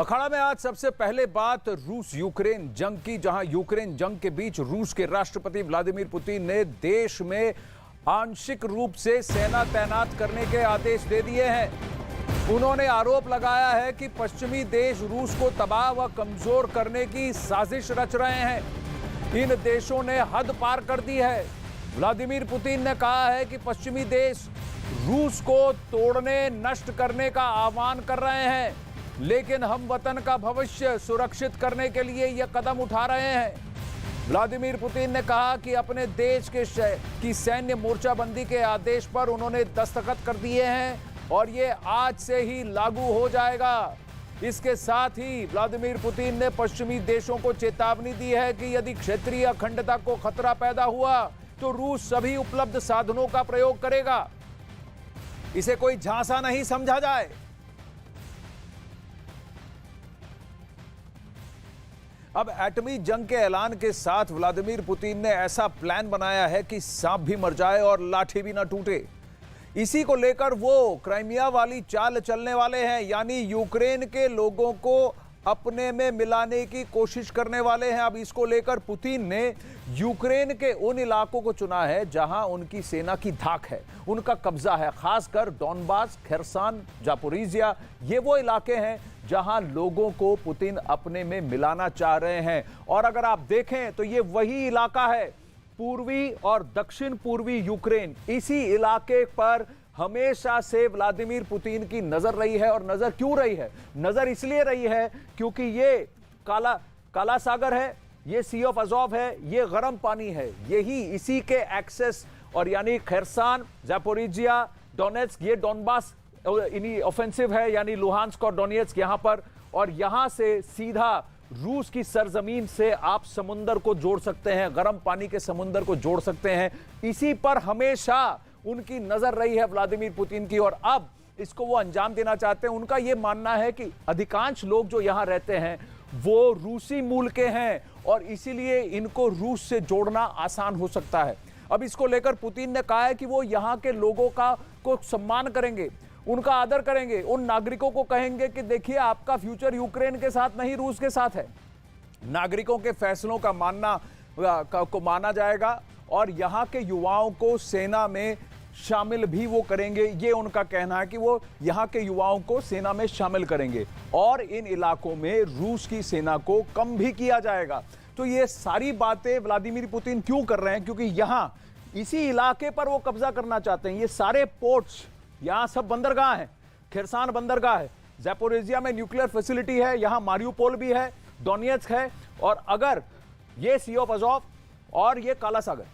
अखाड़ा में आज सबसे पहले बात रूस यूक्रेन जंग की, जहां यूक्रेन जंग के बीच रूस के राष्ट्रपति व्लादिमीर पुतिन ने देश में आंशिक रूप से सेना तैनात करने के आदेश दे दिए हैं। उन्होंने आरोप लगाया है कि पश्चिमी देश रूस को तबाह व कमजोर करने की साजिश रच रहे हैं। इन देशों ने हद पार कर दी है। व्लादिमीर पुतिन ने कहा है कि पश्चिमी देश रूस को तोड़ने, नष्ट करने का आह्वान कर रहे हैं, लेकिन हम वतन का भविष्य सुरक्षित करने के लिए यह कदम उठा रहे हैं। व्लादिमीर पुतिन ने कहा कि अपने देश की सैन्य मोर्चाबंदी के आदेश पर उन्होंने दस्तखत कर दिए हैं और ये आज से ही लागू हो जाएगा। इसके साथ ही व्लादिमीर पुतिन ने पश्चिमी देशों को चेतावनी दी है कि यदि क्षेत्रीय अखंडता को खतरा पैदा हुआ तो रूस सभी उपलब्ध साधनों का प्रयोग करेगा। इसे कोई झांसा नहीं समझा जाए। अब एटमी जंग के ऐलान के साथ व्लादिमीर पुतिन ने ऐसा प्लान बनाया है कि सांप भी मर जाए और लाठी भी ना टूटे। इसी को लेकर वो क्राइमिया वाली चाल चलने वाले हैं, यानी यूक्रेन के लोगों को अपने में मिलाने की कोशिश करने वाले हैं। अब इसको लेकर पुतिन ने यूक्रेन के उन इलाकों को चुना है जहां उनकी सेना की धाक है, उनका कब्जा है, खासकर डॉनबास, खेरसान, जापोरिजिया। ये वो इलाके हैं जहां लोगों को पुतिन अपने में मिलाना चाह रहे हैं। और अगर आप देखें तो ये वही इलाका है, पूर्वी और दक्षिण पूर्वी यूक्रेन। इसी इलाके पर हमेशा से व्लादिमीर पुतिन की नजर रही है। और नजर क्यों रही है? नजर इसलिए रही है क्योंकि ये काला सागर है, ये सी ऑफ अजोव है, ये गर्म पानी है, यही इसी के एक्सेस और यानी खेरसान, जापोरिजिया, डोनेट्स्क, ये डॉनबास इन्हीं ऑफेंसिव है, यानी लुहांस्क और डोनेट्स्क यहां पर। और यहां से सीधा रूस की सरजमीन से आप समुंदर को जोड़ सकते हैं, गर्म पानी के समुंदर को जोड़ सकते हैं। इसी पर हमेशा उनकी नजर रही है व्लादिमीर पुतिन की, और अब इसको वो अंजाम देना चाहते हैं। उनका यह मानना है कि अधिकांश लोग जो यहां रहते हैं वो रूसी मूल के हैं और इसीलिए इनको रूस से जोड़ना आसान हो सकता है। अब इसको लेकर पुतिन ने कहा है कि वो यहां के लोगों को सम्मान करेंगे, उनका आदर करेंगे, उन नागरिकों को कहेंगे कि देखिए आपका फ्यूचर यूक्रेन के साथ नहीं रूस के साथ है। नागरिकों के फैसलों का माना जाएगा और यहां के युवाओं को सेना में शामिल भी वो करेंगे। ये उनका कहना है कि वो यहां के युवाओं को सेना में शामिल करेंगे और इन इलाकों में रूस की सेना को कम भी किया जाएगा। तो ये सारी बातें व्लादिमीर पुतिन क्यों कर रहे हैं? क्योंकि यहां इसी इलाके पर वो कब्जा करना चाहते हैं। ये सारे पोर्ट्स, यहां सब बंदरगाह हैं, खेरसान बंदरगाह है, ज़ैपोरिजिया में न्यूक्लियर फैसिलिटी है, यहां मारियुपोल भी है, डोनेट्स्क है, और अगर ये सी ऑफ अजोव और ये काला सागर,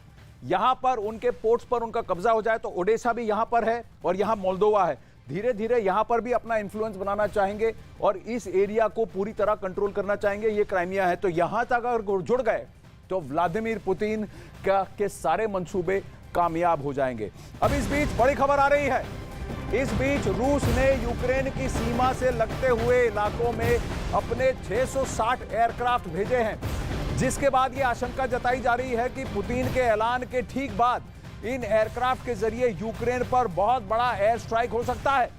यहां पर उनके पोर्ट्स पर उनका कब्जा हो जाए तो ओडेसा भी यहां पर है और यहां मोल्दोवा है। धीरे धीरे यहां पर भी अपना इन्फ्लुएंस बनाना चाहेंगे और इस एरिया को पूरी तरह कंट्रोल करना चाहेंगे। ये क्राइमिया है, तो यहां तक अगर जुड़ गए तो व्लादिमीर पुतिन के सारे मंसूबे कामयाब हो जाएंगे। अब इस बीच बड़ी खबर आ रही है। इस बीच रूस ने यूक्रेन की सीमा से लगते हुए इलाकों में अपने 660 एयरक्राफ्ट भेजे हैं, जिसके बाद यह आशंका जताई जा रही है कि पुतिन के ऐलान के ठीक बाद इन एयरक्राफ्ट के जरिए यूक्रेन पर बहुत बड़ा एयर स्ट्राइक हो सकता है।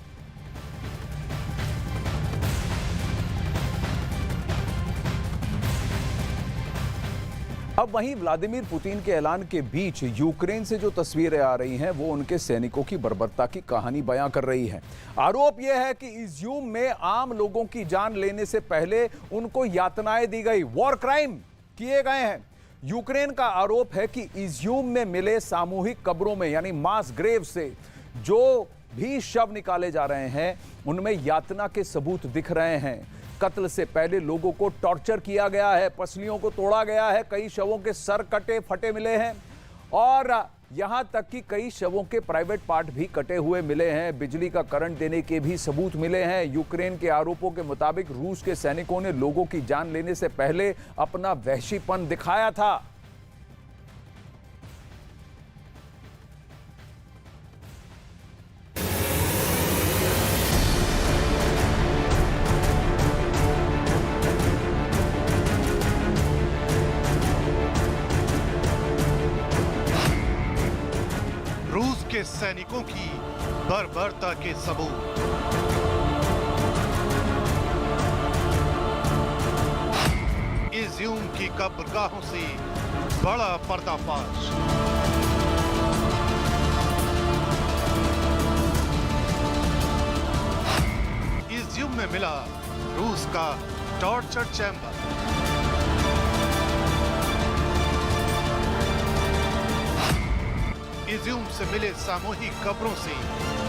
अब वहीं व्लादिमीर पुतिन के ऐलान के बीच यूक्रेन से जो तस्वीरें आ रही हैं वो उनके सैनिकों की बर्बरता की कहानी बयां कर रही हैं। आरोप यह है कि इज्यूम में आम लोगों की जान लेने से पहले उनको यातनाएं दी गई, वॉर क्राइम किए गए हैं। यूक्रेन का आरोप है कि इज्यूम में मिले सामूहिक कब्रों में यानी मास ग्रेव से जो भी शव निकाले जा रहे हैं उनमें यातना के सबूत दिख रहे हैं। कत्ल से पहले लोगों को टॉर्चर किया गया है, पसलियों को तोड़ा गया है, कई शवों के सर कटे फटे मिले हैं और यहां तक कि कई शवों के प्राइवेट पार्ट भी कटे हुए मिले हैं। बिजली का करंट देने के भी सबूत मिले हैं। यूक्रेन के आरोपों के मुताबिक रूस के सैनिकों ने लोगों की जान लेने से पहले अपना वहशीपन दिखाया था। के सैनिकों की बर्बरता के सबूत। इज्यूम की कब्रगाहों से बड़ा पर्दाफाश। इज्यूम में मिला रूस का टॉर्चर चैम्बर। इज्यूम से मिले सामूहिक कब्रों से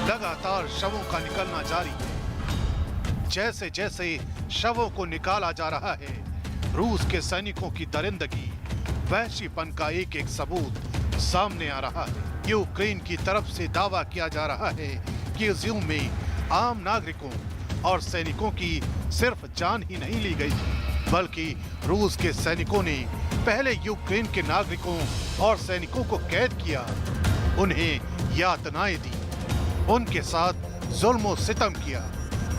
लगातार शवों का निकलना जारी है। जैसे जैसे शवों को निकाला जा रहा है, रूस के सैनिकों की दरिंदगी, वहशीपन का एक एक सबूत सामने आ रहा है। यूक्रेन की तरफ से दावा किया जा रहा है कि इज्यूम में आम नागरिकों और सैनिकों की सिर्फ जान ही नहीं ली गई थी, बल्कि रूस के सैनिकों ने पहले यूक्रेन के नागरिकों और सैनिकों को कैद किया, उन्हें यातनाएं दी, उनके साथ जुल्म सितम किया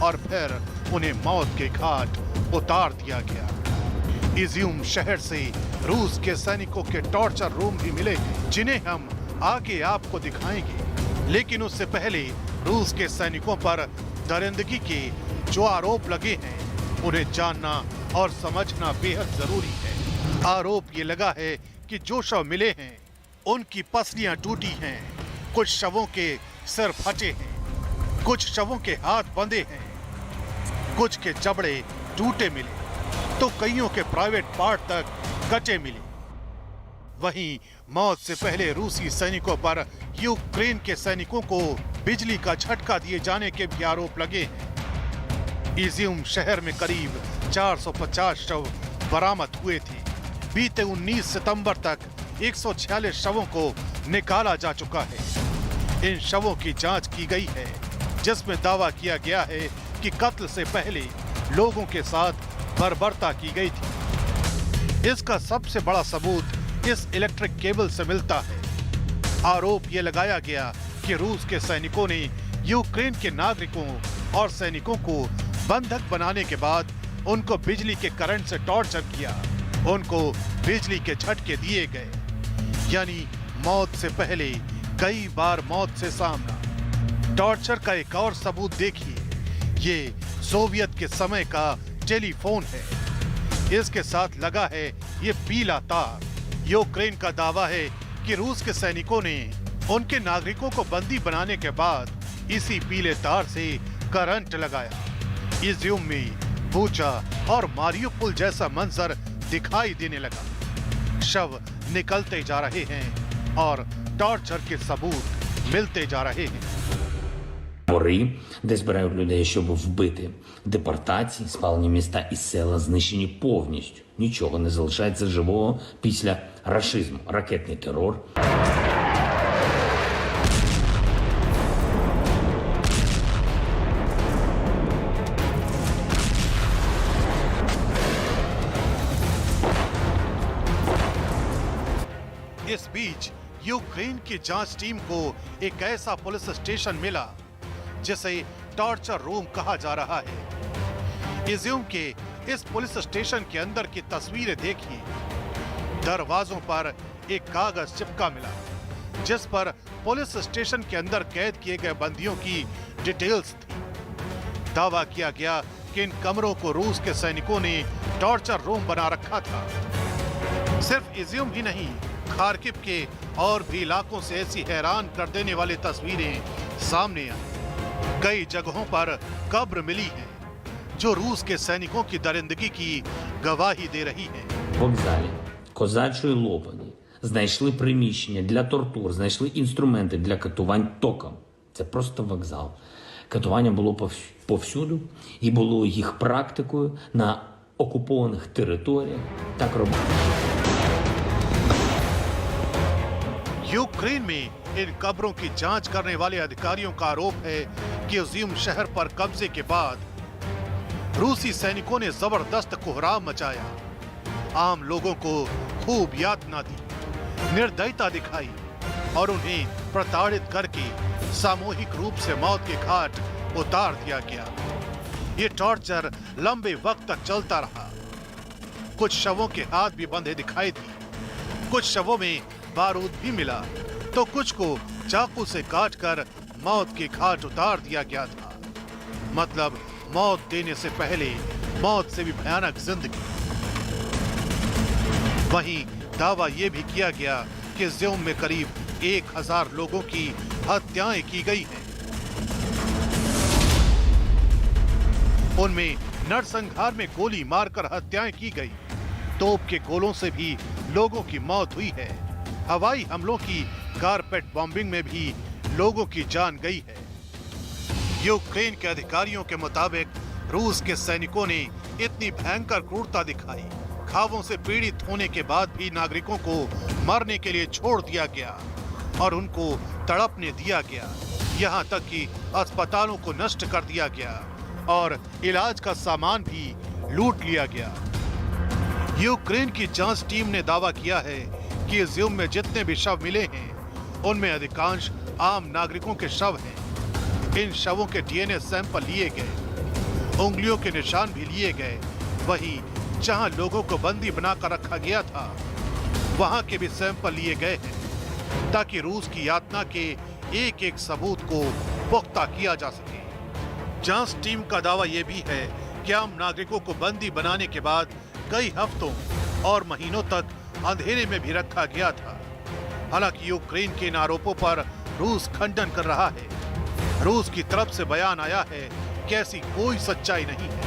और फिर उन्हें मौत के घाट उतार दिया गया। इज्यूम शहर से रूस के सैनिकों के टॉर्चर रूम भी मिले हैं, जिन्हें हम आगे आपको दिखाएंगे। लेकिन उससे पहले रूस के सैनिकों पर दरिंदगी के जो आरोप लगे हैं, उन्हें जानना और समझना बेहद जरूरी है। आरोप ये लगा है कि जो शव मिले हैं उनकी पसलियां टूटी हैं, कुछ शवों के सिर फटे हैं, कुछ शवों के हाथ बंधे हैं, कुछ के जबड़े टूटे मिले, तो कईयों के प्राइवेट पार्ट तक कटे मिले। वहीं मौत से पहले रूसी सैनिकों पर यूक्रेन के सैनिकों को बिजली का झटका दिए जाने के भी आरोप लगे हैं। इज्यूम शहर में करीब 450 शव बरामद हुए थे। बीते 19 सितंबर तक 146 शवों को निकाला जा चुका है। इन शवों की जांच की गई है, जिसमें दावा किया गया है कि कत्ल से पहले लोगों के साथ बर्बरता की गई थी। इसका सबसे बड़ा सबूत इस इलेक्ट्रिक केबल से मिलता है। आरोप ये लगाया गया कि रूस के सैनिकों ने यूक्रेन के नागरिकों और सैनिकों को बंधक बनाने के बाद उनको बिजली के करंट से टॉर्चर किया, उनको बिजली के झटके दिए गए, यानी मौत से पहले कई बार मौत से सामना। टॉर्चर का एक और सबूत देखिए, ये सोवियत के समय का टेलीफोन है। इसके साथ लगा है ये पीला तार। यूक्रेन का दावा है कि रूस के सैनिकों ने उनके नागरिकों को बंदी बनाने के बाद इसी पीले तार से करंट लगाया। इज्यूम में बूचा और मारियुपोल जैसा मंजर दिखाई देने लगा। शव निकलते जा रहे हैं और टॉर्चर के सबूत मिलते जा रहे हैं। Табори, де збирають людей, щоб вбити. Депортації, спалені міста і села знищені повністю. Нічого не залишається живого після рашизму. Ракетний терор. इस बीच यूक्रेन की जांच टीम को एक ऐसा पुलिस स्टेशन मिला जिसे टॉर्चर रूम कहा जा रहा है। इज्यूम के इस पुलिस स्टेशन के अंदर की तस्वीरें देखिए। दरवाजों पर एक कागज चिपका मिला, जिस पर पुलिस स्टेशन के अंदर कैद किए गए बंदियों की डिटेल्स थी। दावा किया गया कि इन कमरों को रूस के सैनिकों ने टॉर्चर रूम बना रखा था। सिर्फ इज्यूम ही नहीं, खार्किव के और भी इलाकों से ऐसी हैरान कर देने वाली तस्वीरें सामने आई। कई जगहों पर कब्र मिली है, जो रूस के सैनिकों की दरिंदगी की गवाही दे रही है। В вокзалі Козачої Лопані знайшли приміщення для тортур, знайшли інструменти для катувань током. Це просто вокзал. Катування було повсюду і було їх практикою на окупованих територіях. Так робили. यूक्रेन में इन कब्रों की जांच करने वाले अधिकारियों का आरोप है कि इज्यूम शहर पर कब्जे के बाद रूसी सैनिकों ने जबरदस्त कोहराम मचाया, आम लोगों को खूब यातना दी, निर्दयता दिखाई और उन्हें प्रताड़ित करके सामूहिक रूप से मौत के घाट उतार दिया गया। ये टॉर्चर लंबे वक्त तक चलता रहा। कुछ शवों के हाथ भी बंधे दिखाई दिए, कुछ शवों में बारूद भी मिला, तो कुछ को चाकू से काटकर मौत के घाट उतार दिया गया था। मतलब मौत देने से पहले मौत से भी भयानक जिंदगी। वहीं दावा ये भी किया गया कि ज़्योम में करीब 1000 लोगों की हत्याएं की गई हैं। उनमें नरसंहार में गोली मारकर हत्याएं की गई, तोप के गोलों से भी लोगों की मौत हुई है, हवाई हमलों की कारपेट बॉम्बिंग में भी लोगों की जान गई है। यूक्रेन के अधिकारियों के मुताबिक रूस के सैनिकों ने इतनी भयंकर क्रूरता दिखाई, घावों से पीड़ित होने के बाद भी नागरिकों को मरने के लिए छोड़ दिया गया और उनको तड़पने दिया गया, यहाँ तक कि अस्पतालों को नष्ट कर दिया गया और इलाज का सामान भी लूट लिया गया। यूक्रेन की जांच टीम ने दावा किया है कि ज़्योम में जितने भी शव मिले हैं उनमें अधिकांश आम नागरिकों के शव हैं। इन शवों के डीएनए सैंपल लिए गए, उंगलियों के निशान भी लिए गए। वहीं जहां लोगों को बंदी बनाकर रखा गया था वहां के भी सैंपल लिए गए हैं ताकि रूस की यातना के एक एक सबूत को पुख्ता किया जा सके। जांच टीम का दावा यह भी है कि आम नागरिकों को बंदी बनाने के बाद कई हफ्तों और महीनों तक अंधेरे में भी रखा गया था। हालांकि यूक्रेन के इन आरोपों पर रूस खंडन कर रहा है। रूस की तरफ से बयान आया है कि ऐसी कोई सच्चाई नहीं है।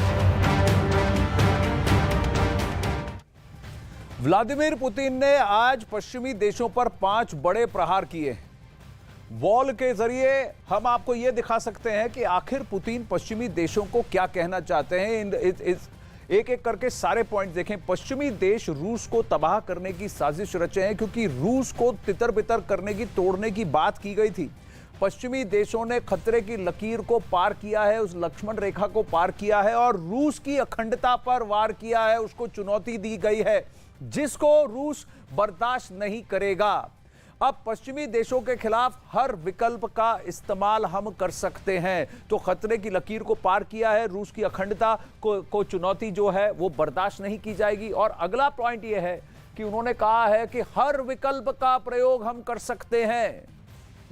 व्लादिमीर पुतिन ने आज पश्चिमी देशों पर 5 बड़े प्रहार किए। वॉल के जरिए हम आपको यह दिखा सकते हैं कि आखिर पुतिन पश्चिमी देशों को क्या कहना चाहते हैं। एक एक करके सारे पॉइंट देखें। पश्चिमी देश रूस को तबाह करने की साजिश रचे हैं क्योंकि रूस को तितर बितर करने की, तोड़ने की बात की गई थी। पश्चिमी देशों ने खतरे की लकीर को पार किया है, उस लक्ष्मण रेखा को पार किया है और रूस की अखंडता पर वार किया है, उसको चुनौती दी गई है जिसको रूस बर्दाश्त नहीं करेगा। अब पश्चिमी देशों के खिलाफ हर विकल्प का इस्तेमाल हम कर सकते हैं। तो खतरे की लकीर को पार किया है, रूस की अखंडता को चुनौती जो है वो बर्दाश्त नहीं की जाएगी। और अगला पॉइंट यह है कि उन्होंने कहा है कि हर विकल्प का प्रयोग हम कर सकते हैं।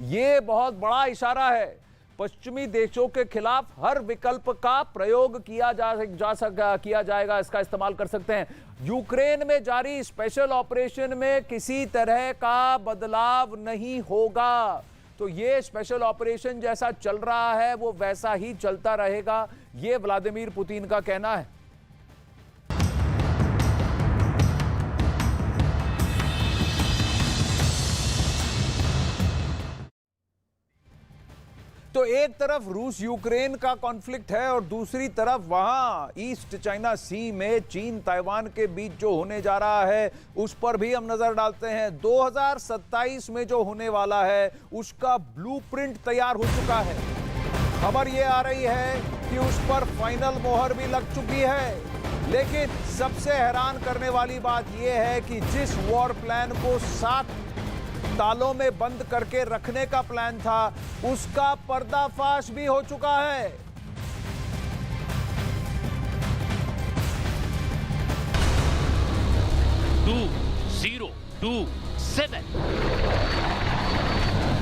यह बहुत बड़ा इशारा है। पश्चिमी देशों के खिलाफ हर विकल्प का प्रयोग किया जाएगा, इसका इस्तेमाल कर सकते हैं। यूक्रेन में जारी स्पेशल ऑपरेशन में किसी तरह का बदलाव नहीं होगा। तो ये स्पेशल ऑपरेशन जैसा चल रहा है वो वैसा ही चलता रहेगा, ये व्लादिमीर पुतिन का कहना है। तो एक तरफ रूस यूक्रेन का कॉन्फ्लिक्ट है और दूसरी तरफ वहां ईस्ट चाइना सी में चीन ताइवान के बीच जो होने जा रहा है उस पर भी हम नजर डालते हैं। 2027 में जो होने वाला है उसका ब्लूप्रिंट तैयार हो चुका है। खबर ये आ रही है कि उस पर फाइनल मोहर भी लग चुकी है। लेकिन सबसे हैरान करने वाली बात यह है कि जिस वॉर प्लान को 7 तालों में बंद करके रखने का प्लान था उसका पर्दाफाश भी हो चुका है। टू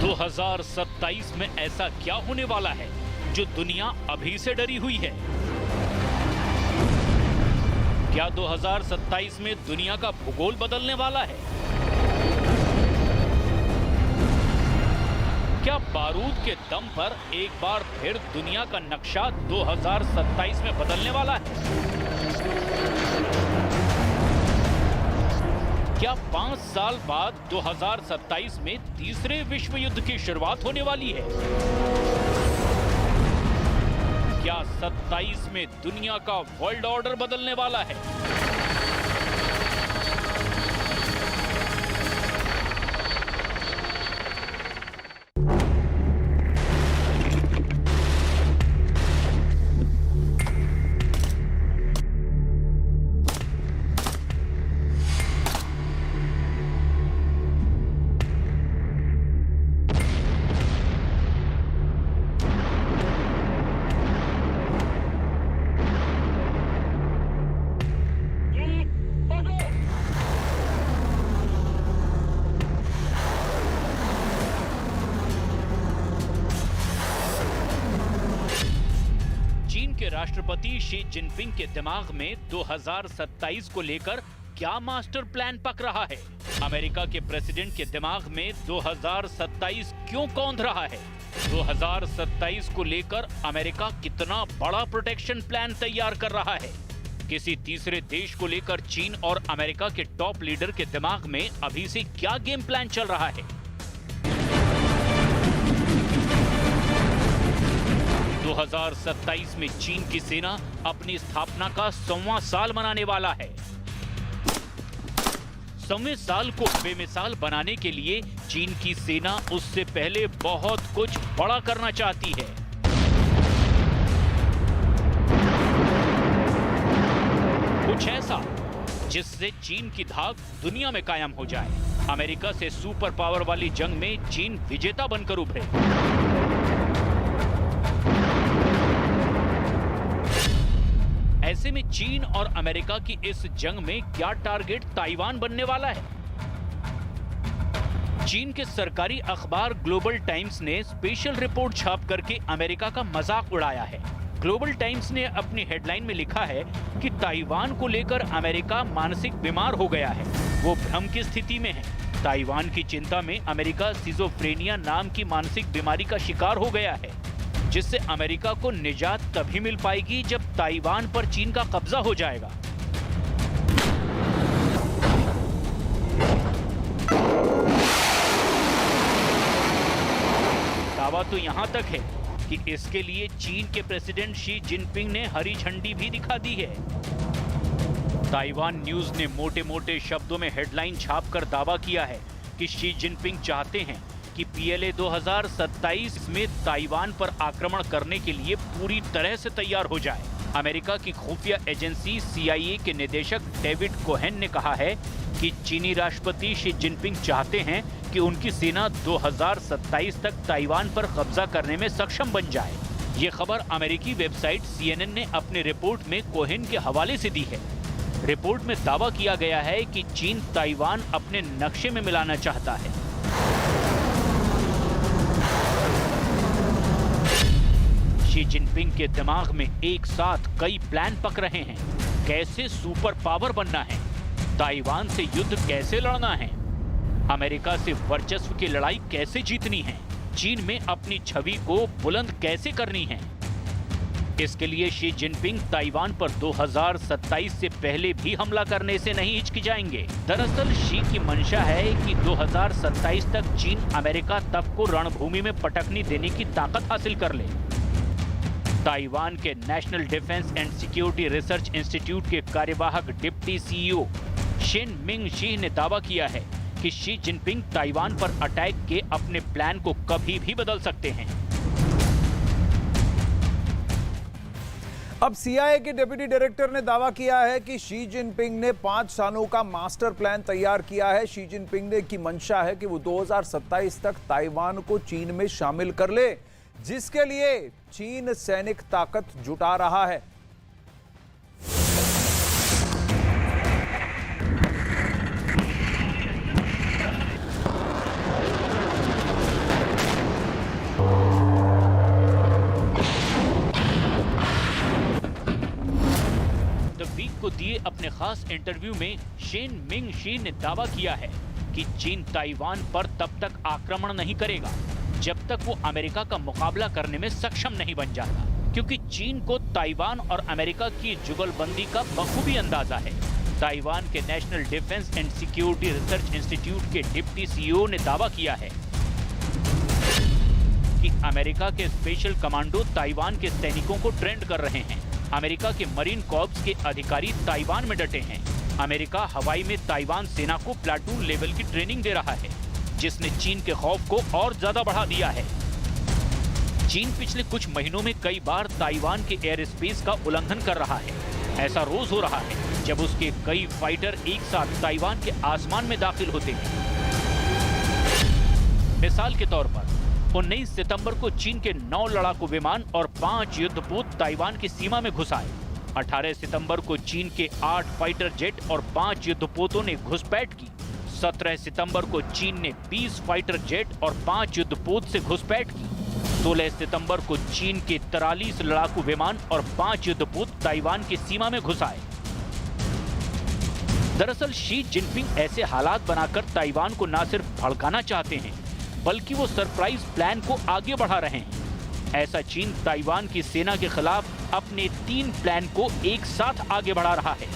2027 में ऐसा क्या होने वाला है जो दुनिया अभी से डरी हुई है? क्या 2027 में दुनिया का भूगोल बदलने वाला है? क्या बारूद के दम पर एक बार फिर दुनिया का नक्शा 2027 में बदलने वाला है? क्या 5 साल बाद 2027 में तीसरे विश्व युद्ध की शुरुआत होने वाली है? क्या 27 में दुनिया का वर्ल्ड ऑर्डर बदलने वाला है? राष्ट्रपति शी जिनपिंग के दिमाग में 2027 को लेकर क्या मास्टर प्लान पक रहा है? अमेरिका के प्रेसिडेंट के दिमाग में 2027 क्यों कौंध रहा है? 2027 को लेकर अमेरिका कितना बड़ा प्रोटेक्शन प्लान तैयार कर रहा है? किसी तीसरे देश को लेकर चीन और अमेरिका के टॉप लीडर के दिमाग में अभी से क्या गेम प्लान चल रहा है? 2027 में चीन की सेना अपनी स्थापना का 100वां साल मनाने वाला है। 100वें साल को बेमिसाल बनाने के लिए चीन की सेना उससे पहले बहुत कुछ बड़ा करना चाहती है। कुछ ऐसा जिससे चीन की धाक दुनिया में कायम हो जाए। अमेरिका से सुपर पावर वाली जंग में चीन विजेता बनकर उभरे। ऐसे में चीन और अमेरिका की इस जंग में क्या टारगेट ताइवान बनने वाला है? चीन के सरकारी अखबार ग्लोबल टाइम्स ने स्पेशल रिपोर्ट छाप करके अमेरिका का मजाक उड़ाया है। ग्लोबल टाइम्स ने अपनी हेडलाइन में लिखा है कि ताइवान को लेकर अमेरिका मानसिक बीमार हो गया है, वो भ्रम की स्थिति में है। ताइवान की चिंता में अमेरिका सिजोफ्रेनिया नाम की मानसिक बीमारी का शिकार हो गया है, जिससे अमेरिका को निजात तभी मिल पाएगी जब ताइवान पर चीन का कब्जा हो जाएगा। दावा तो यहां तक है कि इसके लिए चीन के प्रेसिडेंट शी जिनपिंग ने हरी झंडी भी दिखा दी है। ताइवान न्यूज ने मोटे मोटे शब्दों में हेडलाइन छापकर दावा किया है कि शी जिनपिंग चाहते हैं कि पीएलए 2027 में ताइवान पर आक्रमण करने के लिए पूरी तरह से तैयार हो जाए। अमेरिका की खुफिया एजेंसी CIA के निदेशक डेविड कोहेन ने कहा है कि चीनी राष्ट्रपति शी जिनपिंग चाहते हैं कि उनकी सेना 2027 तक ताइवान पर कब्जा करने में सक्षम बन जाए। ये खबर अमेरिकी वेबसाइट CNN ने अपनी रिपोर्ट में कोहेन के हवाले से दी है। रिपोर्ट में दावा किया गया है कि चीन ताइवान अपने नक्शे में मिलाना चाहता है। शी जिनपिंग के दिमाग में एक साथ कई प्लान पक रहे हैं। कैसे सुपर पावर बनना है, ताइवान से युद्ध कैसे लड़ना है, अमेरिका से वर्चस्व की लड़ाई कैसे जीतनी है, चीन में अपनी छवि को बुलंद कैसे करनी है। इसके लिए शी जिनपिंग ताइवान पर 2027 से पहले भी हमला करने से नहीं हिचकिचाएंगे। दरअसल शी की मंशा है कि 2027 तक चीन अमेरिका तक को रणभूमि में पटकनी देने की ताकत हासिल कर ले। ताइवान के national defence and security research institute के कार्यवाहक deputy CEO Shane Ming she ने दावा किया है कि शी जिनपिंग ताइवान पर अटैक के अपने प्लान को कभी भी बदल सकते हैं। अब CIA के डिप्टी डायरेक्टर ने दावा किया है कि शी जिनपिंग ने 5 सालों का मास्टर प्लान तैयार किया है। शी जिनपिंग ने की मंशा है कि वो 2027 तक ताइवान को चीन में शामिल कर ले, जिसके लिए चीन सैनिक ताकत जुटा रहा है। द वीक को दिए अपने खास इंटरव्यू में शेन मिंग शी ने दावा किया है कि चीन ताइवान पर तब तक आक्रमण नहीं करेगा जब तक वो अमेरिका का मुकाबला करने में सक्षम नहीं बन जाता, क्योंकि चीन को ताइवान और अमेरिका की जुगलबंदी का बखूबी अंदाजा है। ताइवान के national defence and security research institute के डिप्टी CEO ने दावा किया है कि अमेरिका के स्पेशल कमांडो ताइवान के सैनिकों को ट्रेंड कर रहे हैं। अमेरिका के मरीन कॉर्प्स के अधिकारी ताइवान में डटे हैं। अमेरिका हवाई में ताइवान सेना को प्लाटून लेवल की ट्रेनिंग दे रहा है, जिसने चीन के खौफ को और ज्यादा बढ़ा दिया है। चीन पिछले कुछ महीनों में कई बार ताइवान के एयर स्पेस का उल्लंघन कर रहा है। ऐसा रोज हो रहा है जब उसके कई फाइटर एक साथ ताइवान के आसमान में दाखिल होते हैं। मिसाल के तौर पर 19 सितंबर को चीन के 9 लड़ाकू विमान और 5 युद्धपोत ताइवान की सीमा में घुस आए। 18 सितंबर को चीन के 8 फाइटर जेट और 5 युद्धपोतों ने घुसपैठ की। 17 सितंबर को चीन ने 20 फाइटर जेट और 5 युद्धपोत से घुसपैठ की। 16 सितंबर को चीन के 43 लड़ाकू विमान और 5 युद्धपोत ताइवान की सीमा में घुस आए। दरअसल शी जिनपिंग ऐसे हालात बनाकर ताइवान को न सिर्फ भड़काना चाहते हैं, बल्कि वो सरप्राइज प्लान को आगे बढ़ा रहे हैं। ऐसा चीन ताइवान की सेना के खिलाफ अपने 3 प्लान को एक साथ आगे बढ़ा रहा है।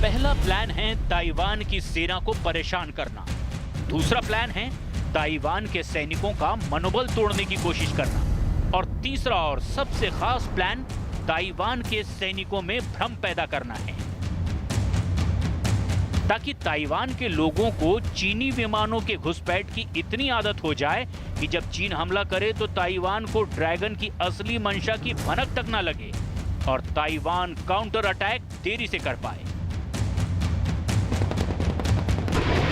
पहला प्लान है ताइवान की सेना को परेशान करना। दूसरा प्लान है ताइवान के सैनिकों का मनोबल तोड़ने की कोशिश करना। और तीसरा और सबसे खास प्लान ताइवान के सैनिकों में भ्रम पैदा करना है, ताकि ताइवान के लोगों को चीनी विमानों के घुसपैठ की इतनी आदत हो जाए कि जब चीन हमला करे तो ताइवान को ड्रैगन की असली मंशा की भनक तक न लगे और ताइवान काउंटर अटैक देरी से कर पाए।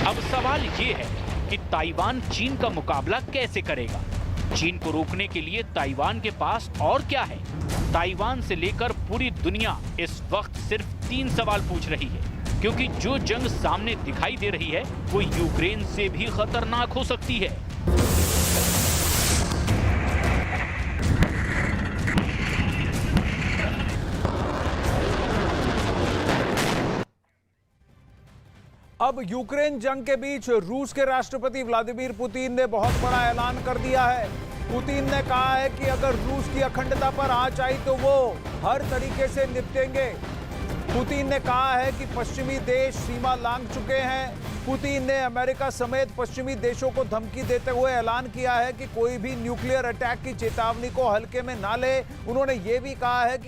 अब सवाल ये है कि ताइवान चीन का मुकाबला कैसे करेगा? चीन को रोकने के लिए ताइवान के पास और क्या है? ताइवान से लेकर पूरी दुनिया इस वक्त सिर्फ 3 सवाल पूछ रही है, क्योंकि जो जंग सामने दिखाई दे रही है वो यूक्रेन से भी खतरनाक हो सकती है। अब यूक्रेन जंग के बीच रूस के राष्ट्रपति व्लादिमीर पुतिन ने बहुत बड़ा ऐलान कर दिया है। पुतिन ने कहा है कि अगर रूस की अखंडता पर आंच आई तो वो हर तरीके से निपटेंगे। पुतिन ने कहा है कि पश्चिमी देश सीमा लांघ चुके हैं। पुतिन ने अमेरिका समेत पश्चिमी देशों को धमकी देते हुए ऐलान किया है कि कोई भी न्यूक्लियर अटैक की चेतावनी को हल्के में ना ले। उन्होंने ये भी कहा है कि